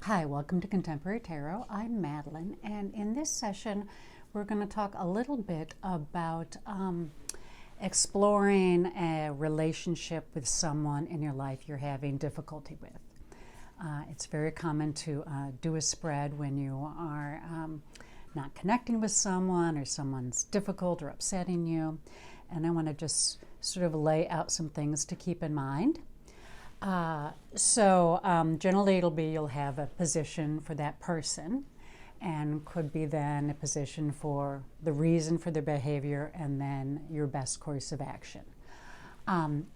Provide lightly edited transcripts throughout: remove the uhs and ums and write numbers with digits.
Hi, welcome to Contemporary Tarot. I'm Madeline, and in this session, we're going to talk a little bit about exploring a relationship with someone in your life you're having difficulty with. It's very common to do a spread when you are not connecting with someone or someone's difficult or upsetting you, and I want to just sort of lay out some things to keep in mind. Generally it'll be you'll have a position for that person, and could be then a position for the reason for their behavior and then your best course of action.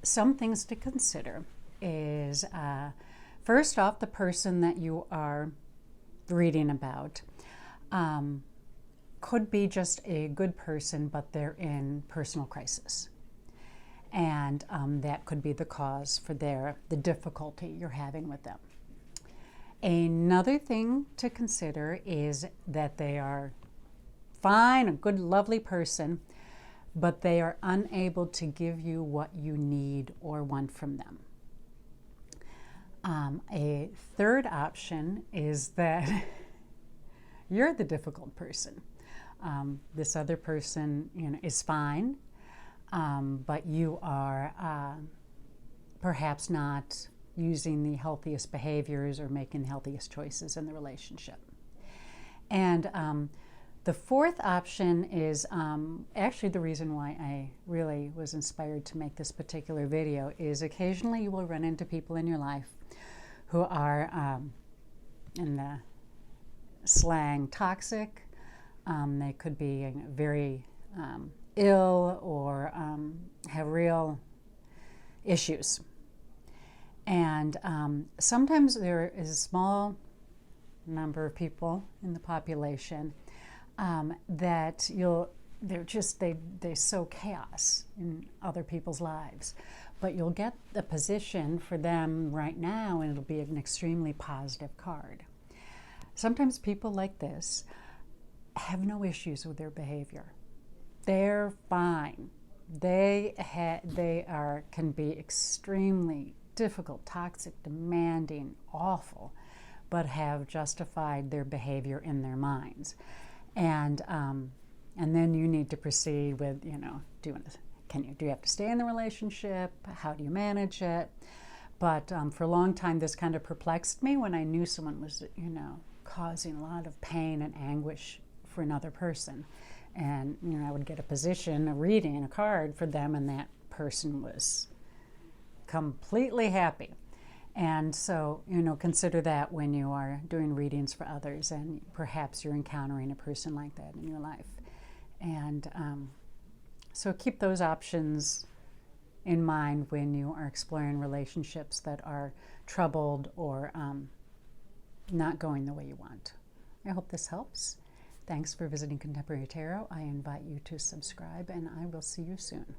Some things to consider is first off, the person that you are reading about could be just a good person, but they're in personal crisis. And that could be the cause for the difficulty you're having with them. Another thing to consider is that they are fine, a good, lovely person, but they are unable to give you what you need or want from them. A third option is that you're the difficult person. This other person, is fine. But you are perhaps not using the healthiest behaviors or making the healthiest choices in the relationship. And the fourth option is actually the reason why I really was inspired to make this particular video is occasionally you will run into people in your life who are, in the slang, toxic. They could be very ill or have real issues. And sometimes there is a small number of people in the population that they sow chaos in other people's lives. But you'll get the position for them right now and it'll be an extremely positive card. Sometimes people like this have no issues with their behavior. They're fine. They can be extremely difficult, toxic, demanding, awful, but have justified their behavior in their minds. And then you need to proceed with, do you have to stay in the relationship? How do you manage it? But for a long time, this kind of perplexed me when I knew someone was, causing a lot of pain and anguish for another person. And, I would get a reading, a card for them, and that person was completely happy. And so, consider that when you are doing readings for others, and perhaps you're encountering a person like that in your life. And so keep those options in mind when you are exploring relationships that are troubled or not going the way you want. I hope this helps. Thanks for visiting Contemporary Tarot. I invite you to subscribe, and I will see you soon.